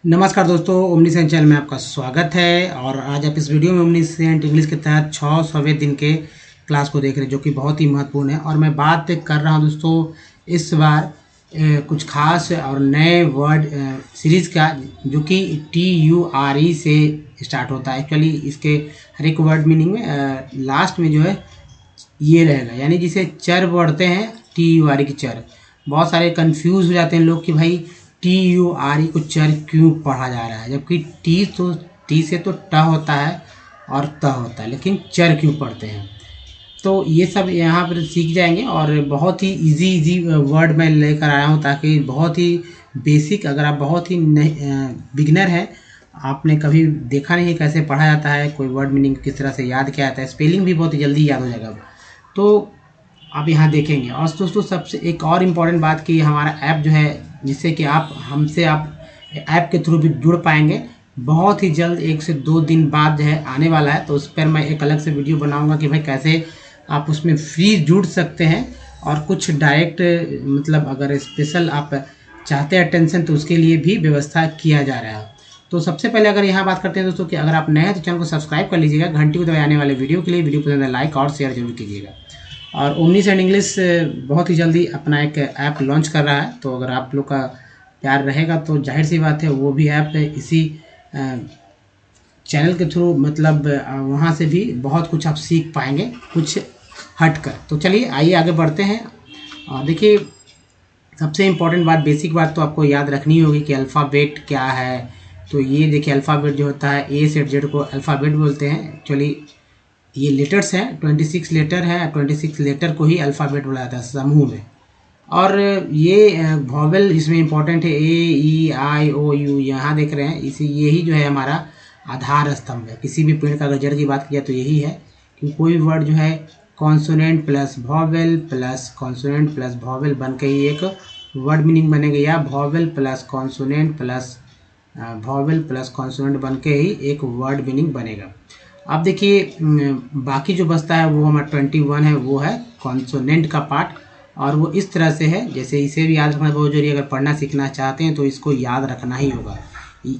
नमस्कार दोस्तों, omniscient channel में आपका स्वागत है। और आज आप इस वीडियो में ओमनीसेंट इंग्लिश के तहत 600वें दिन के क्लास को देख रहे हैं, जो कि बहुत ही महत्वपूर्ण है। और मैं बात कर रहा हूं दोस्तों इस बार कुछ खास और नए वर्ड सीरीज़ का, जो कि TURE से स्टार्ट होता है। एक्चुअली इसके हर एक वर्ड मीनिंग में लास्ट में जो है ये रहेगा, यानी जिसे चर पढ़ते हैं TURE की चर। बहुत सारे कंफ्यूज हो जाते हैं लोग कि भाई TURE को चर क्यों पढ़ा जा रहा है, जबकि टी से तो ट होता है और त होता है, लेकिन चर क्यों पढ़ते हैं। तो ये सब यहाँ पर सीख जाएंगे। और बहुत ही इजी वर्ड मैं लेकर आया हूँ, ताकि बहुत ही बेसिक, अगर आप बहुत ही बिगनर हैं, आपने कभी देखा नहीं कैसे पढ़ा जाता है, कोई वर्ड मीनिंग किस तरह से याद किया जाता है, स्पेलिंग भी बहुत जल्दी याद हो जाएगा, तो आप यहाँ देखेंगे। और दोस्तों सबसे एक और इम्पॉर्टेंट बात कि हमारा ऐप जो है, जिससे कि आप हमसे आप ऐप के थ्रू भी जुड़ पाएंगे, बहुत ही जल्द 1 से 2 दिन बाद जो है आने वाला है। तो उस पर मैं एक अलग से वीडियो बनाऊंगा कि भाई कैसे आप उसमें फ्री जुड़ सकते हैं। और कुछ डायरेक्ट मतलब अगर स्पेशल आप चाहते हैं अटेंशन, तो उसके लिए भी व्यवस्था किया जा रहा है। तो सबसे पहले अगर यहाँ बात करते हैं दोस्तों कि अगर आप नए हैं तो चैनल को सब्सक्राइब कर लीजिएगा, घंटी को दबाए आने वाले वीडियो के लिए। वीडियो पसंद है लाइक और शेयर जरूर कीजिएगा। और ओमनीसेंट इंग्लिश बहुत ही जल्दी अपना एक ऐप लॉन्च कर रहा है, तो अगर आप लोग का प्यार रहेगा तो जाहिर सी बात है वो भी ऐप इसी चैनल के थ्रू, मतलब वहाँ से भी बहुत कुछ आप सीख पाएंगे कुछ हटकर। तो चलिए आइए आगे बढ़ते हैं। देखिए सबसे इम्पोर्टेंट बात, बेसिक बात तो आपको याद रखनी होगी कि अल्फ़ाबेट क्या है। तो ये देखिए अल्फ़ाबेट जो होता है A से Z को अल्फ़ाबेट बोलते हैं। एक्चुअली ये लेटर्स हैं, 26 लेटर है, 26 लेटर को ही अल्फ़ाबेट बोला जाता है समूह में। और ये वॉवेल इसमें इंपॉर्टेंट है, A E I O U, यहाँ देख रहे हैं, इसी यही जो है हमारा आधार स्तंभ है। किसी भी पेड़ का अगर जड़ की बात की जाए तो यही है कि कोई भी वर्ड जो है consonant plus vowel plus consonant plus vowel बन के ही एक वर्ड मीनिंग बनेगा, या vowel plus consonant plus vowel plus consonant बन के ही एक वर्ड मीनिंग बनेगा। अब देखिए बाकी जो बचता है वो हमारा 21 है, वो है कॉन्सोनेंट का पार्ट। और वो इस तरह से है, जैसे इसे भी याद रखना बहुत जरूरी है। अगर पढ़ना सीखना चाहते हैं तो इसको याद रखना ही होगा।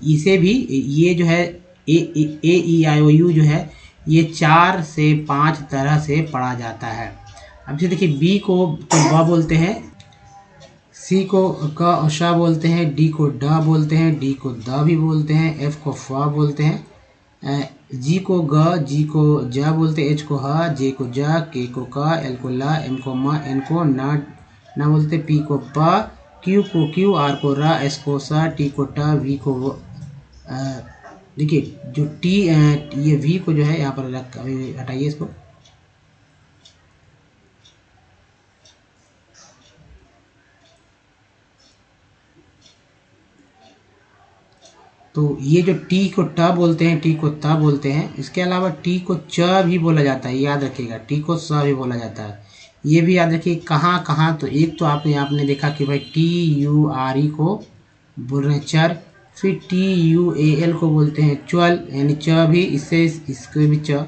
इसे भी ये जो है A E I O U जो है, ये 4 से 5 तरह से पढ़ा जाता है। अब जैसे देखिए बी को तो ब बोलते हैं, सी को क और श बोलते हैं, डी को ड बोलते हैं, डी को द भी बोलते हैं, एफ को फ बोलते हैं, जी को ग, जी को ज बोलते, एच को ह, जे को ज, के को क, एल को ल, एम को म, एन को न बोलते, पी को प, क्यू को क्यू, आर को र, एस को स, टी को ट, वी को देखिए जो टी ये वी को जो है यहाँ पर हटाइए इसको। तो ये जो टी को ट बोलते हैं, टी को त बोलते हैं, इसके अलावा टी को च भी बोला जाता है, याद रखिएगा। टी को स भी बोला जाता है, ये भी याद रखिए। कहाँ कहाँ, तो एक तो आपने देखा कि भाई TURE को बोल रहे हैं चर, फिर TUAL को बोलते हैं च्वल, यानी च भी इससे इसको भी च।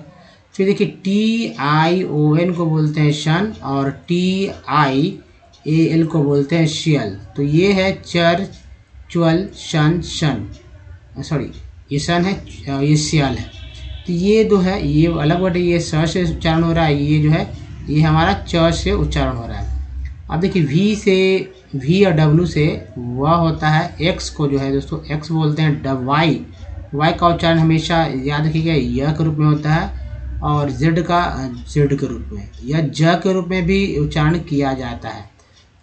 फिर देखिए TION को बोलते हैं शन, और TIAL को बोलते हैं शियल। तो ये है चर, च्वल, शन, शन, सॉरी ये सन है, ये सियाल है। तो ये दो है, ये अलग वर्ड है, ये स से उच्चारण हो रहा है, ये जो है ये हमारा च से उच्चारण हो रहा है। अब देखिए V और W से वह होता है, X को जो है दोस्तों X बोलते हैं, Y का उच्चारण हमेशा याद रखिएगा य के रूप में होता है, और Z का Z के रूप में, या ज के रूप में भी उच्चारण किया जाता है।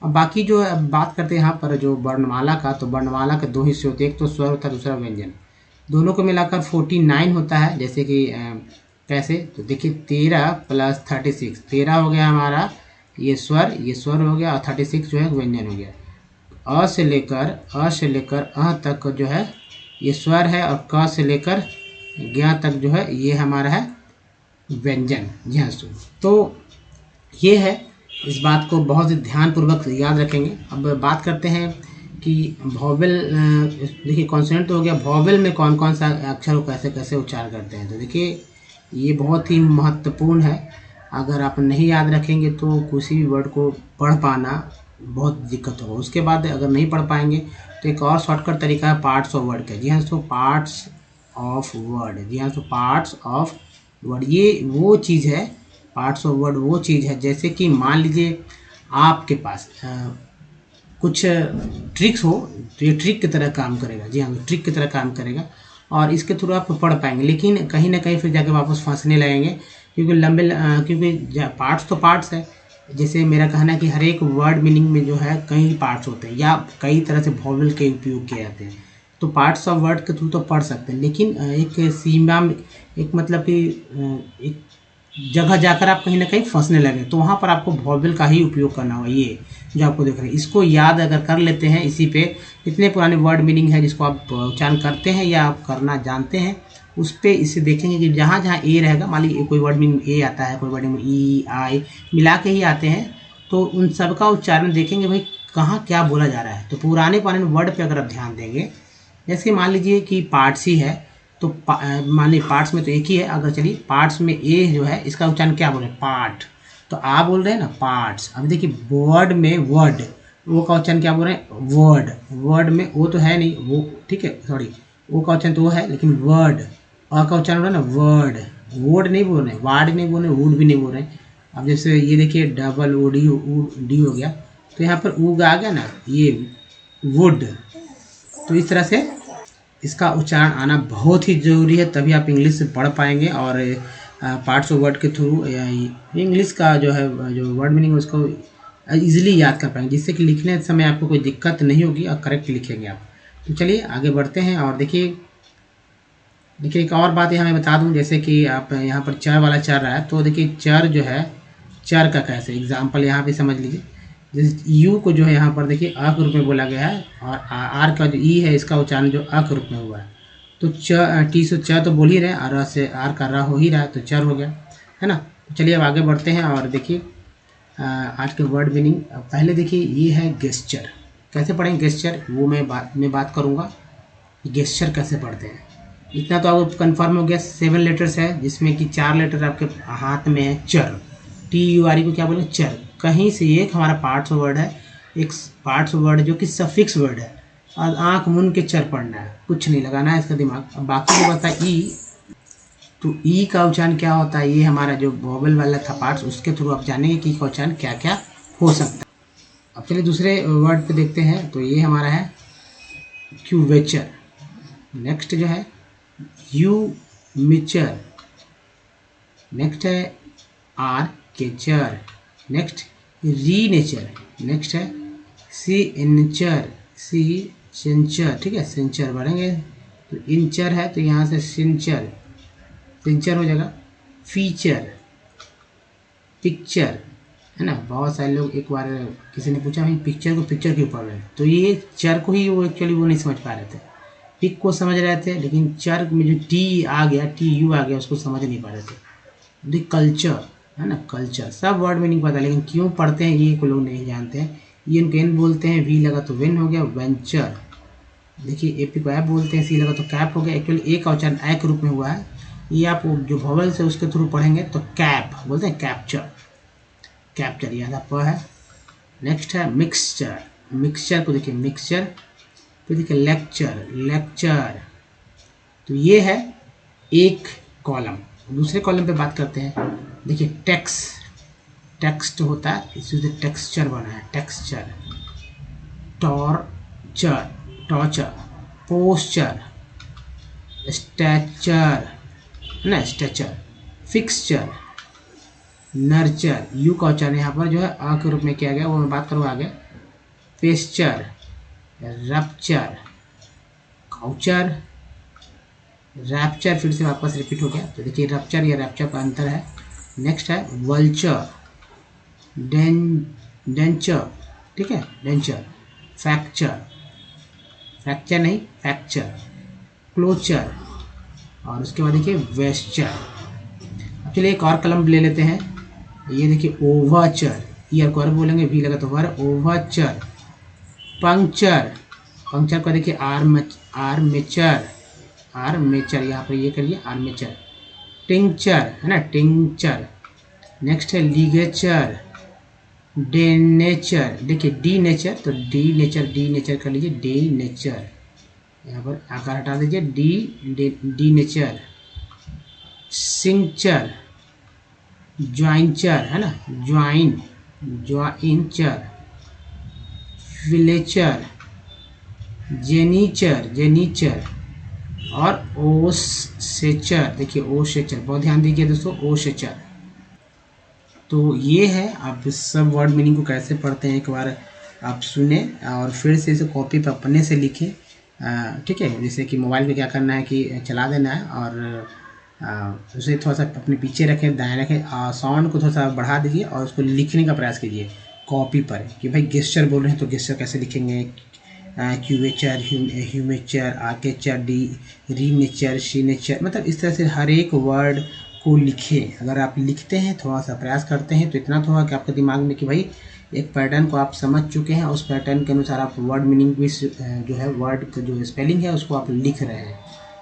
अब बाकी जो बात करते हैं यहाँ पर जो वर्णमाला का, तो वर्णमाला के 2 हिस्से होते हैं, एक तो स्वर होता है, दूसरा व्यंजन। दोनों को मिलाकर 49 होता है। जैसे कि कैसे, तो देखिए 13 + 36, 13 हो गया हमारा ये स्वर हो गया, और 36 जो है व्यंजन हो गया। अ से लेकर अ तक जो है ये स्वर है, और क से लेकर ज्ञ तक जो है ये हमारा है व्यंजन। जी हाँ, तो ये है, इस बात को बहुत ध्यानपूर्वक याद रखेंगे। अब बात करते हैं कि वॉवेल, देखिए कॉन्सोनेंट तो हो गया, वॉवेल में कौन कौन सा अक्षर को कैसे कैसे उच्चारण करते हैं। तो देखिए ये बहुत ही महत्वपूर्ण है। अगर आप नहीं याद रखेंगे तो किसी भी वर्ड को पढ़ पाना बहुत दिक्कत होगा। उसके बाद अगर नहीं पढ़ पाएंगे तो एक और शॉर्टकट तरीका है पार्ट्स ऑफ वर्ड का। जी हाँ दोस्तों, पार्ट्स ऑफ वर्ड। जी हाँ दोस्तों, पार्ट्स ऑफ वर्ड ये वो चीज़ है, पार्ट्स ऑफ वर्ड वो चीज़ है, जैसे कि मान लीजिए आपके पास कुछ ट्रिक्स हो तो ये ट्रिक की तरह काम करेगा। जी हाँ, ट्रिक की तरह काम करेगा और इसके थ्रू आप पढ़ पाएंगे, लेकिन कहीं ना कहीं फिर जाके वापस फंसने लगेंगे, क्योंकि क्योंकि पार्ट्स तो पार्ट्स है। जैसे मेरा कहना है कि हर एक वर्ड मीनिंग में जो है कई पार्ट्स होते हैं या कई तरह से वॉवेल के उपयोग किए जाते हैं, तो पार्ट्स ऑफ वर्ड के थ्रू तो पढ़ सकते हैं, लेकिन एक सीमा में, एक मतलब कि एक जगह जाकर आप कहीं ना कहीं फंसने लगे, तो वहाँ पर आपको वॉवेल का ही उपयोग करना होगा। ये जो आपको देख रहे हैं, इसको याद अगर कर लेते हैं, इसी पे इतने पुराने वर्ड मीनिंग है जिसको आप उच्चारण करते हैं या आप करना जानते हैं, उस पर इससे देखेंगे कि जहाँ जहाँ ए रहेगा, मान लीजिए कोई वर्ड मीनिंग ए आता है, कोई वर्ड मीनिंग ई आई मिला के ही आते हैं, तो उन सब का उच्चारण देखेंगे भाई कहाँ क्या बोला जा रहा है। तो पुराने पुराने वर्ड पे अगर आप ध्यान देंगे, जैसे मान लीजिए कि पार्ट्स ही है, तो मान लीजिए पार्ट्स में तो एक ही है, अगर चलिए पार्ट्स में ए जो है इसका उच्चारण क्या बोल रहे हैं, पार्ट, तो आप बोल रहे हैं ना पार्ट्स। अब देखिए वर्ड में वर्ड, वो का उच्चारण क्या बोल रहे हैं, वर्ड। वर्ड में वो तो है नहीं, वो ठीक है, सॉरी, वो का उच्चारण तो वो है, लेकिन वर्ड, अ का उच्चारण हो रहा है ना वर्ड। वर्ड नहीं बोल रहे, वार्ड नहीं बोल रहे, वुड भी नहीं बोल रहे। अब जैसे ये देखिए डबल ओ डी हो गया, तो यहाँ पर ऊग आ गया ना, ये वुड। तो इस तरह से इसका उच्चारण आना बहुत ही ज़रूरी है, तभी आप इंग्लिश से पढ़ पाएंगे और पार्ट्स ऑफ वर्ड के थ्रू इंग्लिश का जो है जो वर्ड मीनिंग उसको इजीली याद कर पाएंगे, जिससे कि लिखने समय आपको कोई दिक्कत नहीं होगी और करेक्ट लिखेंगे आप। तो चलिए आगे बढ़ते हैं और देखिए एक और बात यहाँ मैं बता दूँ, जैसे कि आप यहाँ पर चर वाला चल रहा है, तो देखिए चर जो है, चर का कैसे एग्जाम्पल यहाँ पे समझ लीजिए। जैसे यू को जो है यहाँ पर देखिए अ के रूप में बोला गया है, और आर का जो ई है इसका उच्चारण जो अ के रूप में हुआ है, तो टी से च तो बोल ही रहे, और से आर का रा हो ही रहा है, तो चर हो गया, है ना। चलिए अब आगे बढ़ते हैं और देखिए आज के वर्ड मीनिंग। पहले देखिए ये है गेस्चर, कैसे पढ़ेंगे गेस्चर, वो मैं बात करूँगा गेस्चर कैसे पढ़ते हैं। इतना तो आपको कन्फर्म हो गया, 7 लेटर्स है, जिसमें कि 4 लेटर आपके हाथ में है, चर, टी यू आर ई को क्या बोले, चर। कहीं से एक हमारा पार्ट्स वर्ड है, एक पार्ट्स वर्ड जो कि सफिक्स वर्ड है, और आंख मुन के चर पढ़ना है, कुछ नहीं लगाना है इसका दिमाग। अब बाकी जो बता ई, तो ई का उच्चारण क्या होता है, ये हमारा जो वोवेल वाला था पार्ट्स, उसके थ्रू आप जानेंगे कि का उच्चारण क्या क्या हो सकता है। अब चलिए दूसरे वर्ड पे देखते हैं, तो ये हमारा है क्यूवेचर। नेक्स्ट जो है यू मिचर, नेक्स्ट है आर केचर, नेक्स्ट री नेचर, नेक्स्ट है सी इंचर, सी सिंचर, ठीक है, सिंचर बढ़ेंगे तो इंचर है, तो यहाँ से सिंचर, सिंचर हो जाएगा। फीचर, पिक्चर, है ना। बहुत सारे लोग, एक बार किसी ने पूछा भाई पिक्चर को पिक्चर क्यों पढ़ रहे हैं, तो ये चर को ही वो एक्चुअली वो नहीं समझ पा रहे थे, पिक को समझ रहे थे, लेकिन चर में जो टी आ गया, टी यू आ गया, उसको समझ नहीं पा रहे थे। दी कल्चर, है ना, कल्चर, सब वर्ड में नहीं पता, लेकिन क्यों पढ़ते हैं ये को लोग नहीं जानते हैं। ये उनको एन बोलते हैं, वी लगा तो वेन हो गया, वेंचर। देखिए ए पी को ऐप बोलते हैं, सी लगा तो कैप हो गया, एक्चुअली ए का उच्चारण ऐ के रूप में हुआ है। ये आप जो वोवेल्स है उसके थ्रू पढ़ेंगे तो कैप बोलते हैं, कैप्चर, कैप्चर याद आपको है। नेक्स्ट है मिक्सचर, मिक्सचर को देखिए मिक्सचर, तो देखिए लेक्चर, लेक्चर। तो ये है एक कॉलम। दूसरे कॉलम पे बात करते हैं, देखिए टेक्स्ट, टेक्स्ट होता है, इससे टेक्सचर बना है, texture. Torture, torture, posture, stature, है ना, स्टैचर। फिक्सचर, नर्चर, यू का उच्चारण यहाँ पर जो है अ के रूप में किया गया, वो मैं बात करूँगा आगे। पेस्चर, रप्चर, काउचर, रैप्चर, फिर से वापस रिपीट हो गया, तो देखिए रप्चर या रैप्चर का अंतर है। नेक्स्ट है वल्चर, डेंचर, ठीक है, डेंचर। फ्रैक्चर, फ्रैक्चर नहीं फ्रैक्चर, क्लोचर, और उसके बाद देखिए वेस्चर। अब चलिए एक और कलम ले लेते हैं, ये देखिए ओवरचर, ईयर को बोलेंगे, वी लगा तो वर, ओवरचर। पंक्चर, पंक्चर को देखिए आर्मेचर, आर्मेचर, यहाँ पर ये करिए आर्मेचर। टिंचर, है ना, टिंचर। नेक्स्ट है लिगेचर, डेनेचर, देखिए डी नेचर, तो डी नेचर कर लीजिए, डी नेचर, यहाँ पर आकार हटा दीजिए, डी नेचर। सिंचर, ज्वाइंचर है ना, ज्वाइंचर। फिलेचर, जेनीचर और ओसेचर, देखिए ओसेचर, बहुत ध्यान दीजिए दोस्तों, ओसेचर। तो ये है, आप इस सब वर्ड मीनिंग को कैसे पढ़ते हैं एक बार आप सुने और फिर से इसे कॉपी पर अपने से लिखें, ठीक है। जैसे कि मोबाइल पे क्या करना है कि चला देना है और उसे थोड़ा सा अपने पीछे रखें, दाएं रखें, साउंड को थोड़ा सा बढ़ा दीजिए और उसको लिखने का प्रयास कीजिए कॉपी पर कि भाई गेस्चर बोल रहे हैं तो गेस्चर कैसे लिखेंगे, क्यूवेचर, ह्यूमेचर, आर्केचर, रीनेचर, शीनेचर, मतलब इस तरह से हर एक वर्ड को लिखें। अगर आप लिखते हैं, थोड़ा सा प्रयास करते हैं, तो इतना तो होगा कि आपके दिमाग में कि भाई एक पैटर्न को आप समझ चुके हैं, उस पैटर्न के अनुसार आप वर्ड मीनिंग भी जो है वर्ड का जो स्पेलिंग है उसको आप लिख रहे हैं,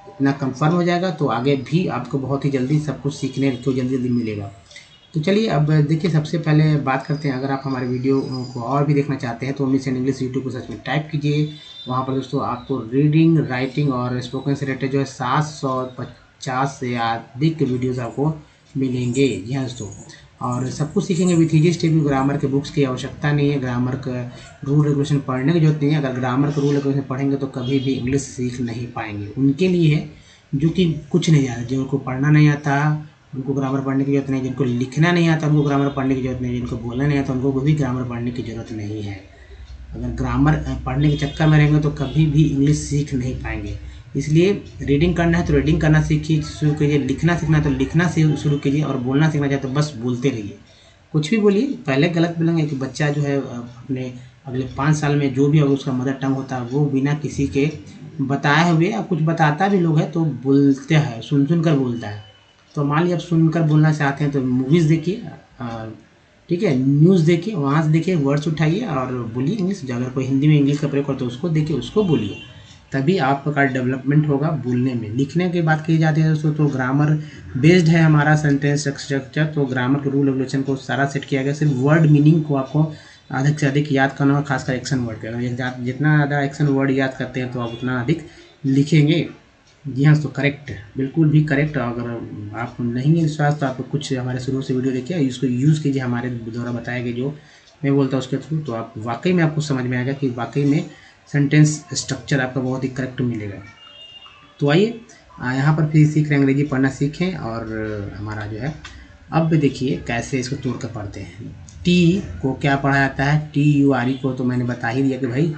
इतना कंफर्म हो जाएगा तो आगे भी आपको बहुत ही जल्दी सब कुछ सीखने को जल्दी मिलेगा। तो चलिए अब देखिए, सबसे पहले बात करते हैं, अगर आप हमारे वीडियो को और भी देखना चाहते हैं तो मम्नीस एंड इंग्लिश यूट्यूब को सर्च में टाइप कीजिए। वहाँ पर दोस्तों आपको रीडिंग, राइटिंग और स्पोकन से रिलेटेड जो है 750 से अधिक वीडियोज़ आपको मिलेंगे। जी हाँ दोस्तों, और सब कुछ सीखेंगे विथ ईजी स्टेप। ग्रामर के बुक्स की आवश्यकता नहीं है, ग्रामर का रूल रेगुलेशन पढ़ने की जरूरत नहीं है। अगर ग्रामर का रूल रेगुलेशन पढ़ेंगे तो कभी भी इंग्लिश सीख नहीं पाएंगे। उनके लिए है जो कि कुछ नहीं जानते, जिनको पढ़ना नहीं आता उनको ग्रामर पढ़ने की जरूरत नहीं, जिनको लिखना नहीं आता उनको ग्रामर पढ़ने की जरूरत नहीं, जिनको बोलना नहीं आता उनको भी ग्रामर पढ़ने की जरूरत नहीं है। अगर ग्रामर पढ़ने के चक्कर में रहेंगे तो कभी भी इंग्लिश सीख नहीं पाएंगे। इसलिए रीडिंग करना है तो रीडिंग करना सीखिए, शुरू कीजिए, लिखना सीखना है तो लिखना शुरू कीजिए, और बोलना सीखना चाहे तो बस बोलते रहिए, कुछ भी बोलिए। पहले गलत बोलेंगे कि बच्चा जो है अपने अगले 5 साल में जो भी उसका मदर टंग होता है वो बिना किसी के बताए हुए, या कुछ बताता भी लोग है तो बोलते हैं, सुन कर बोलता है। तो मान लीजिए आप सुनकर बोलना चाहते हैं तो मूवीज़ देखिए, ठीक है, न्यूज़ देखिए, वहाँ से देखिए, वर्ड्स उठाइए और बोलिए इंग्लिश। अगर कोई हिंदी में इंग्लिश का प्रयोग करते तो उसको देखिए, उसको बोलिए, तभी आपका डेवलपमेंट होगा बोलने में। लिखने की बात की जाती है दोस्तों तो ग्रामर बेस्ड है हमारा सेंटेंस स्ट्रक्चर, तो ग्रामर के रूल रेगुलेशन को सारा सेट किया गया। सिर्फ वर्ड मीनिंग को आपको अधिक से अधिक याद करना होगा, खासकर एक्शन वर्ड पे। अगर जितना ज़्यादा एक्शन वर्ड याद करते हैं तो आप उतना अधिक लिखेंगे। जी हाँ, तो करेक्ट, बिल्कुल भी करेक्ट। अगर आप नहीं है विश्वास तो आप कुछ हमारे शुरू से वीडियो देखिए, उसको यूज़ कीजिए हमारे द्वारा बताए गए जो मैं बोलता हूँ उसके थ्रू, तो आप वाकई में आपको समझ में आएगा कि वाकई में सेंटेंस स्ट्रक्चर आपका बहुत ही करेक्ट मिलेगा। तो आइए यहाँ पर फिर सीख रहे अंग्रेजी पढ़ना सीखें, और हमारा जो है अब देखिए कैसे इसको तोड़ कर पढ़ते हैं। टी को क्या पढ़ा जाता है, TURE को तो मैंने बता ही दिया कि भाई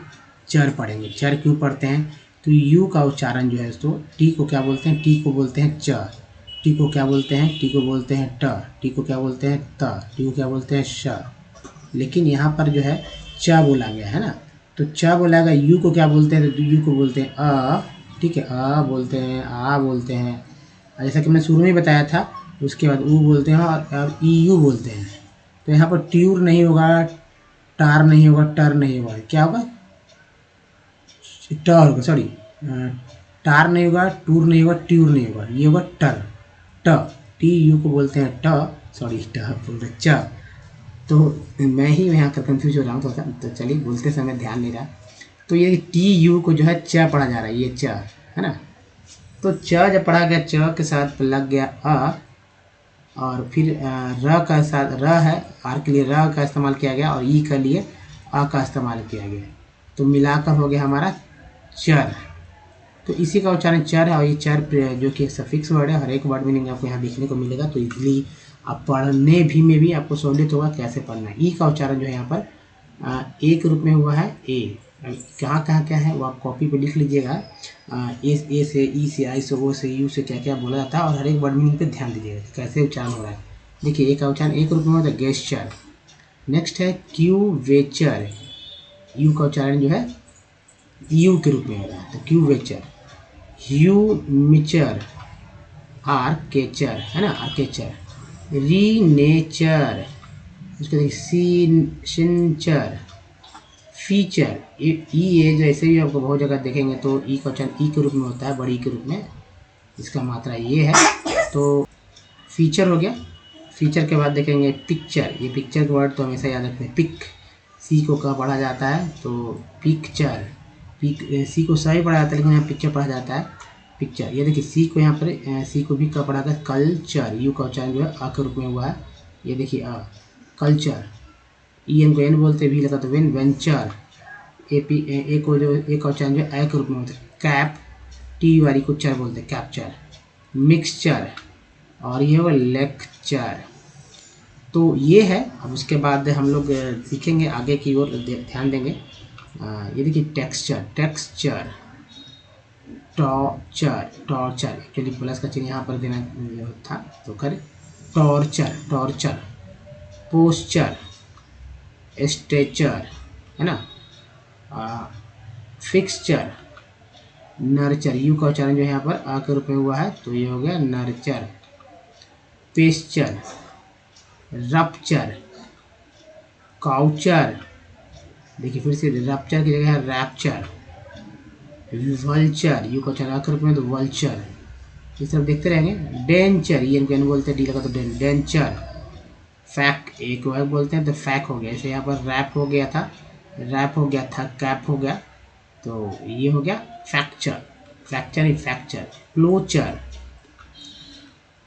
चर पढ़ेंगे। चर क्यों पढ़ते हैं, तो यू का उच्चारण जो है तो टी को क्या बोलते हैं, टी को बोलते हैं च, टी को क्या बोलते हैं, टी को बोलते हैं ट, टी को क्या बोलते हैं त, टी को क्या बोलते हैं श। लेकिन यहाँ पर जो है च बोला गया है ना, तो च बोला गया। यू को क्या बोलते हैं, तो यू को बोलते हैं अ, ठीक है, अ बोलते हैं, आ बोलते हैं, जैसा कि मैं शुरू में बताया था। उसके बाद ऊ बोलते हैं और EU बोलते हैं। तो यहाँ पर ट्यूर नहीं होगा, टार नहीं होगा, टर नहीं होगा, क्या होगा, ट होगा, सॉरी, टार नहीं होगा, टूर नहीं होगा, ट्यूर नहीं होगा, ये होगा टर, ट, TU को बोलते हैं ट, सॉरी ट बोल रहे च। तो मैं ही यहाँ कर कंफ्यूज हो रहा हूँ थोड़ा सा, तो चलिए बोलते समय ध्यान नहीं रहा। तो ये TU को जो है च पढ़ा जा रहा है, ये च है ना। तो च जब पढ़ा गया, च के साथ लग गया अ, और फिर र का साथ र है, आर के लिए र का इस्तेमाल किया गया और ई के लिए अ का इस्तेमाल किया गया, तो मिलाकर हो गया हमारा चर। तो इसी का उच्चारण चर है, और ये चर जो कि सफिक्स वर्ड है, हर एक वर्ड मीनिंग आपको यहाँ देखने को मिलेगा। तो इजीली आप पढ़ने भी में भी आपको सहूलियत होगा कैसे पढ़ना है। ई का उच्चारण जो है यहाँ पर ए के रूप में हुआ है ए। कहाँ कहाँ क्या है वो आप कॉपी पे लिख लीजिएगा। ए से, ई से, आई से, ओ से, यू से क्या क्या बोला जाता है, और हर एक वर्ड मीनिंग पे ध्यान दीजिएगा कैसे उच्चारण हो रहा है। देखिए ए का उच्चारण एक रूप में होता है गेस्चर। नेक्स्ट है क्यूवेचर, यू का उच्चारण जो है यू के रूप में हो रहा है, तो क्यूवेचर। ह्यूमिचर, आर्केचर है ना, आर्केचर। रीनेचर, उसके देखिए सिंचर। फीचर, ये जो ऐसे भी आपको बहुत जगह देखेंगे तो ई का उच्चारण ई के रूप में होता है, बड़ी के रूप में, इसका मात्रा ये है। तो फीचर हो गया, फीचर के बाद देखेंगे पिक्चर। ये पिक्चर का वर्ड तो हमेशा याद रखते हैं। पिक सी को कहाँ पढ़ा जाता है तो पिक्चर, पिक सी को सही पढ़ा जाता है लेकिन यहाँ पिक्चर पढ़ा जाता है पिक्चर। ये देखिए सी को यहाँ पर सी को भी कहाँ पढ़ा जाता है कल्चर। यू का उच्चारण जो है अ के रूप में हुआ है। ये देखिए कल्चर। ई एन को एन बोलते हैं, भी लगा तो वेन, वेंचर। ए को जो ए का उच्चारण जो है ए के रूप में होता है कैप, टी वाली को चर बोलते हैं कैप्चर। मिक्सचर और ये होगा लेक्चर। तो ये है। अब उसके बाद हम लोग सीखेंगे आगे की ओर ध्यान देंगे। ये देखिए texture, texture, torture, torture actually plus का चिन्ह यहाँ पर देना था तो कर टॉर्चर, टॉर्चर। पोस्चर, स्ट्रेचर है ना। Fixture, nurture. यू का उच्चारण जो है यहाँ पर आ के रूप में हुआ है तो ये हो गया नर्चर। Pasture, rupture, couture. देखिए फिर से रप्चर की जगह है रैप्चर। वल्चर, यू का उच्चारण आ के रूप में तो वल्चर। इस तरफ देखते रहेंगे। डेंचर, ये इनको बोलते हैं, डी लगा तो डेंचर। फैक, एक वर्ड बोलते हैं तो फैक हो गया। जैसे यहाँ पर रैप हो गया था, रैप हो गया था, कैप हो गया तो ये हो गया फ्रैक्चर, फ्रैक्चर ही फ्रैक्चर। क्लोचर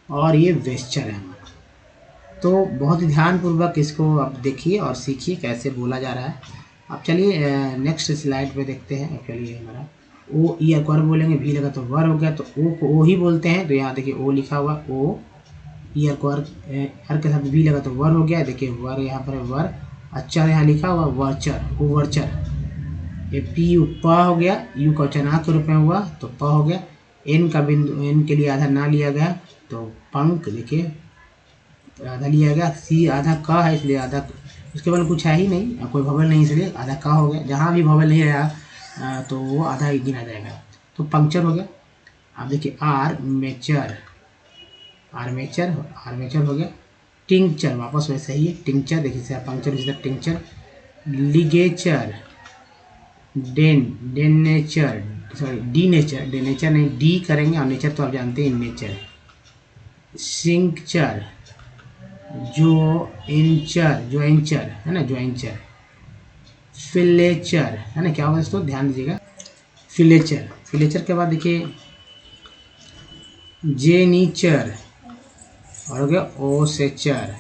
और ये वेस्चर है हमारा। तो बहुत ही ध्यानपूर्वक इसको आप देखिए और सीखिए कैसे बोला जा रहा है। अब चलिए नेक्स्ट स्लाइड पे देखते हैं। चलिए हमारा ओ ई अक्वर बोलेंगे, भी लगा तो वर हो गया तो ओ को ओ ही बोलते हैं तो यहाँ देखिए ओ लिखा हुआ ओ ई अक्वर हर के साथ भी लगा तो वर हो गया। देखिए वर यहाँ पर वर, अच्छा यहाँ लिखा हुआ वर्चर, ओवरचर। ये पी यू प हो गया, यू का उच्चारण के रूप में हुआ तो प हो गया। एन का बिंदु, एन के लिए आधा ना लिया गया तो पंख, देखिए आधा लिया गया। सी आधा क है इसलिए आधा, उसके बाद कुछ है ही नहीं, कोई भवल नहीं इसलिए आधा क हो गया। जहाँ भी भवल नहीं रहा तो वो आधा ही गिना जाएगा तो पंक्चर हो गया। अब देखिए आर मेचर, आर्मेचर, आर्मेचर हो गया। टिंक्चर वापस वैसे ही है टिंक्चर, देखिए पंक्चर इस tincture. Ligature, denature, sorry denature, denature नहीं डी करेंगे और नेचर तो आप जानते हैं नेचर। सिंक्चर, जोइंचर है ना, जोइंचर। फिलेचर है ना, क्या होगा दोस्तों ध्यान दीजिएगा। फिलेचर, फिलेचर के बाद देखिए जेनीचर और हो गया ओसेचर।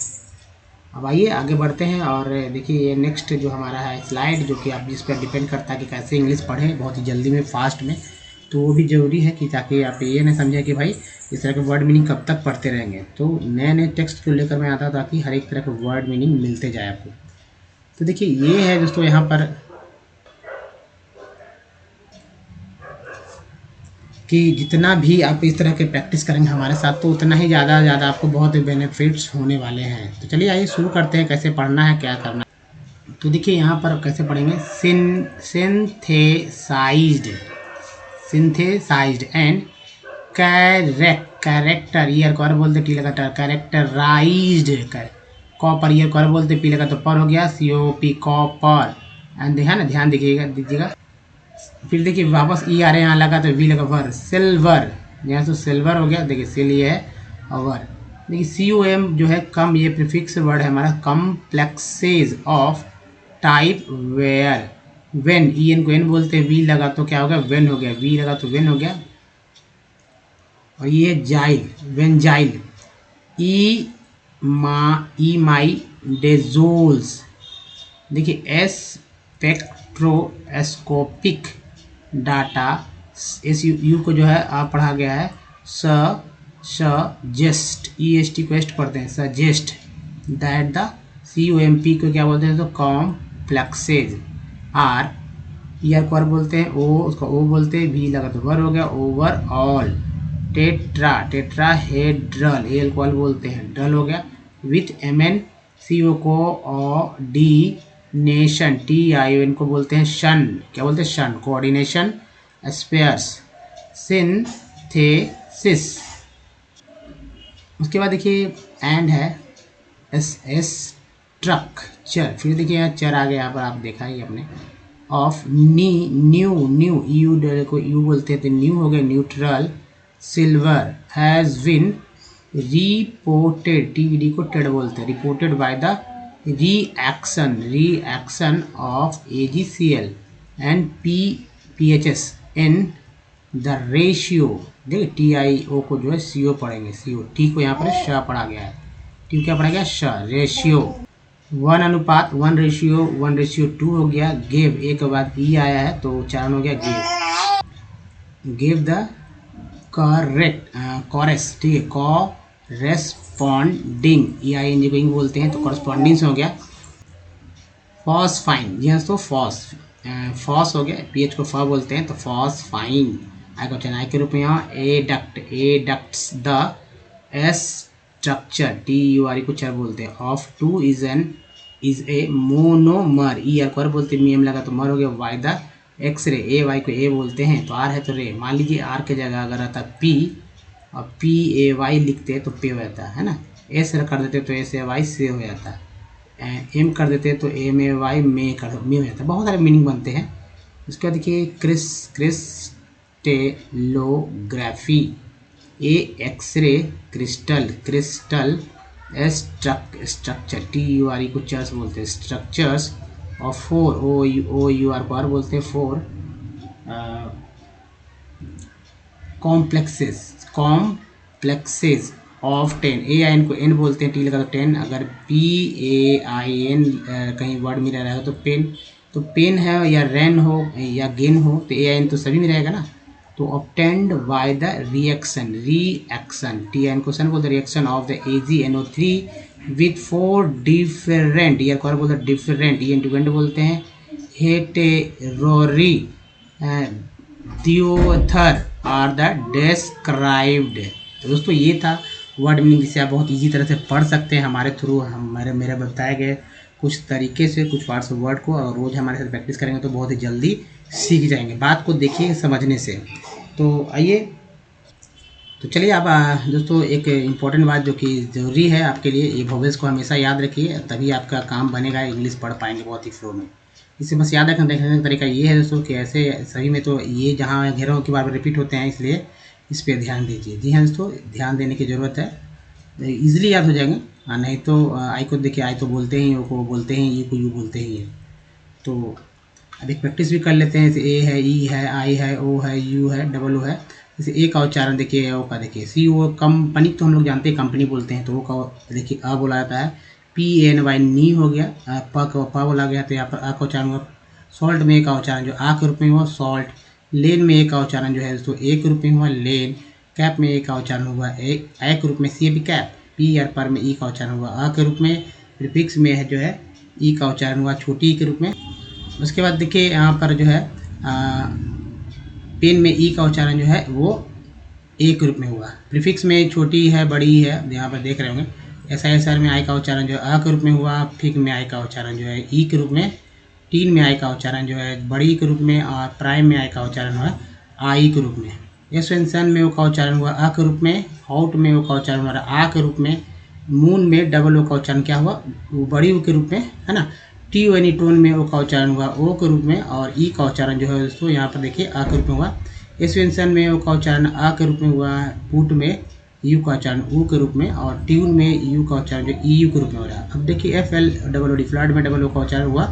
अब आइए आगे बढ़ते हैं और देखिए ये नेक्स्ट जो हमारा है स्लाइड, जो कि आप जिस पर डिपेंड करता है कि कैसे इंग्लिश पढ़ें बहुत ही जल्दी में, फास्ट में, तो वो भी ज़रूरी है कि ताकि आप ये ना समझें कि भाई इस तरह के वर्ड मीनिंग कब तक पढ़ते रहेंगे। तो नए नए टेक्स्ट को लेकर मैं आता ताकि हर एक तरह के वर्ड मीनिंग मिलते जाए आपको। तो देखिए ये है दोस्तों यहाँ पर कि जितना भी आप इस तरह के प्रैक्टिस करेंगे हमारे साथ तो उतना ही ज़्यादा आपको बहुत बेनिफिट्स होने वाले हैं। तो चलिए आइए शुरू करते हैं कैसे पढ़ना है, क्या करना है। तो देखिए यहाँ पर कैसे पढ़ेंगे। सिंथेसाइज्ड एंड कैरेक्टर, ईयर को बोलते टी लगा कैरेक्टराइज्ड, कॉपर ईयर को बोलते पी लगा तो पर हो गया COP कॉपर। एंड है ना, ध्यान दीजिएगा। फिर देखिए वापस ई आ रहे हैं, यहाँ लगा तो वी लगा वर। सिल्वर, यहाँ से सिल्वर हो गया, देखिए सिल ये है और वर। देखिए COM जो है कम, ये प्रीफिक्स वर्ड है हमारा। Complexes of type where, when, EN को एन बोलते हैं, वी लगा तो क्या हो गया वेन हो गया, वी लगा तो वेन हो गया। और ये जाइल, वेंजाइल। ई माई डेजोल्स, देखिए स्पेक्ट्रोस्कोपिक डाटा, यू को जो है आप पढ़ा गया है सजेस्ट, EST को एस्ट पढ़ते हैं सजेस्ट, दैट द COMP को क्या बोलते हैं तो कॉम्प्लेक्सेज। आर ईयर को बोलते हैं, ओ उसको ओ बोलते हैं, भी लगा तो वर हो गया ओवरऑल। टेट्राहेड्रल, एल को बोलते हैं ड्रल हो गया। विथ MN CO को कोऑर्डिनेशन, TION को बोलते हैं शन, क्या बोलते हैं शन, कोऑर्डिनेशन। Spheres, synthesis. उसके बाद देखिए एंड है स्ट्रक्चर। फिर देखिए यहाँ चर आ गया, यहाँ पर आप देखा ही अपने। ऑफ न्यू यू को यू बोलते हैं तो न्यू हो गया neutral. Silver has been reported, TED को टेड बोलते हैं, reported by the reaction of AgCl and PHS in the ratio. देखिए TiO को जो है CO पढ़ेंगे, CO टी को यहाँ पर श पढ़ा गया है, टी क्या पढ़ा गया श, रेशियो 1:1:2 हो गया। गेव ए के बाद ई आया है तो उच्चारण हो गया गेव द करेक्ट कॉरेस, ठीक है, कॉरेस्पॉन्डिंग EING को इंग बोलते हैं तो कॉरेस्पॉन्डिंग से हो गया। फॉस्फाइन, जी हाँ तो फॉस हो गया, PH को फ बोलते हैं तो फॉस्फाइन, आई का आई के रूप में यहाँ एडक्ट्स द स्ट्रक्चर, TURE को चर बोलते हैं, of two is a monomer, ER बोलते हैं, एम लगा तो मर हो गया। वाई द एक्सरे, AY को ए बोलते हैं तो R है तो रे, मान लीजिए R के जगह अगर आता P और PAY लिखते तो पे हो जाता है ना, S कर देते तो SAY से हो जाता, M कर देते तो MAY में हो जाता, बहुत सारे मीनिंग बनते हैं। उसके बाद देखिए क्रिस्टेलोग्राफी, ए एक्सरे, क्रिस्टल स्ट्रक्चर, TURE को चर्स बोलते हैं, स्ट्रक्चर्स और फोर OUR को आर बोलते हैं, फोर कॉम्प्लेक्सेस ऑफ 10, AIN को N बोलते हैं, T लगा तो 10, अगर PAIN कहीं वर्ड में रह रहा है तो पेन है या रेन हो या गेन हो तो AIN तो सभी में रहेगा ना, तो obtained by the reaction TIN question बोलते reaction of the AgNO3 with 4 different, ER को बोलते हैं डिफरेंट, EN बोलते हैं हेटेरोरी दियोथर आर द डिस्क्राइब्ड। तो दोस्तों ये था वर्ड मीनिंग, जिसे आप बहुत इजी तरह से पढ़ सकते हैं हमारे थ्रू, मेरे बताए गए कुछ तरीके से कुछ पार्ट्स ऑफ वर्ड को, और रोज़ हमारे साथ प्रैक्टिस करेंगे तो बहुत ही जल्दी सीख जाएंगे, बात को देखिए समझने से। तो आइए, तो चलिए अब दोस्तों एक इम्पॉर्टेंट बात जो कि ज़रूरी है आपके लिए, ये वोवेल्स को हमेशा याद रखिए, तभी आपका काम बनेगा, इंग्लिश पढ़ पाएंगे बहुत ही फ्लो में। इसे बस याद रखना, देखने का तरीका ये है दोस्तों कि ऐसे सही में तो ये जहाँ घेरों के बार बार रिपीट होते हैं, इसलिए इस पर ध्यान दीजिए। जी हाँ दोस्तों, ध्यान देने की ज़रूरत है, ईजिली याद हो जाएंगे, नहीं तो आई को देखिए, आई तो बोलते ही, ओ को बोलते हैं, ई को यू बोलते ही है। तो अभी प्रैक्टिस भी कर लेते हैं, जैसे ए है, ई है, आई है, ओ है, यू है, डबल ओ है। जैसे ए का उच्चारण देखिए, ओ का देखिए, CO कंपनी तो हम लोग जानते हैं कंपनी बोलते हैं, तो ओ का देखिए अ बोला जाता है, PANY नी हो गया, प का प बोला गया तो यहाँ पर आ का उच्चारण हुआ। सॉल्ट में ए का उच्चारण जो आ के रूप में हुआ सॉल्ट, लेन में ए का उच्चारण जो है दोस्तों ए के रूप में हुआ लेन, कैप में ए का उच्चारण हुआ ए के रूप में, CAP कैप, PR पर में ई का उच्चारण हुआ अ के रूप में, प्रीफिक्स में है जो है ई का उच्चारण हुआ छोटी ई के रूप में। उसके बाद देखिए यहाँ पर जो है पेन में ई का उच्चारण जो है वो ए के रूप में हुआ, प्रीफिक्स में छोटी है बड़ी है, यहाँ पर देख रहे होंगे। SISR में आई का उच्चारण जो है आ के रूप में हुआ, फिक में आई का उच्चारण जो है ई के रूप में, टीन में आई का उच्चारण जो है बड़ी के रूप में, और प्राइम में आई का उच्चारण हुआ आई के रूप में। एसवेंसन में ओ का उच्चारण हुआ आ के रूप में, हाउट में ओ का उच्चारण हुआ आ के रूप में, मून में डबल ओ का उच्चारण क्या हुआ वो बड़ी ओ के रूप में है ना, TONE टोन में ओ का उच्चारण हुआ ओ के रूप में, और ई का उच्चारण जो है दोस्तों यहाँ पर देखिए आ के रूप में हुआ। एसवेंसन में ओ का उच्चारण आ के रूप में हुआ, पुट में यू का उच्चारण ऊ के रूप में, और ट्यून में यू का उच्चारण जो EU के रूप में हो रहा है। अब देखिए FLOOD फ्लड में डबल ओ का उच्चारण हुआ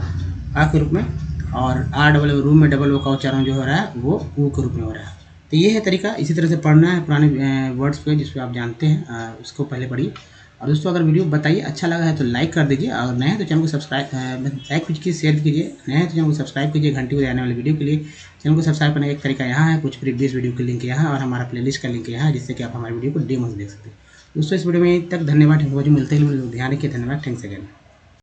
आ के रूप में, और ROO रूम में डबल ओ का उच्चारण जो हो रहा है वो ऊ के रूप में हो रहा है। तो ये है तरीका, इसी तरह से पढ़ना है पुराने वर्ड्स पे जिसपे आप जानते हैं उसको पहले पढ़िए। और दोस्तों अगर वीडियो बताइए अच्छा लगा है तो लाइक कर दीजिए, और नए हैं तो चैनल को सब्सक्राइब लाइक कीजिए, शेयर कीजिए, नए हैं तो चैनल को सब्सक्राइब कीजिए, घंटी को आने वाले वीडियो के लिए। चैनल को सब्सक्राइब करने का एक तरीका यहाँ है, कुछ प्रीवियस वीडियो के लिंक यहाँ, और हमारा प्लेलिस्ट का लिंक यहाँ है, जिससे कि आप हमारे वीडियो को डेमो देख सकते हैं। दोस्तों इस वीडियो में तक धन्यवाद, मिलते हैं, ध्यान रखिए, धन्यवाद, थैंक्स अगेन।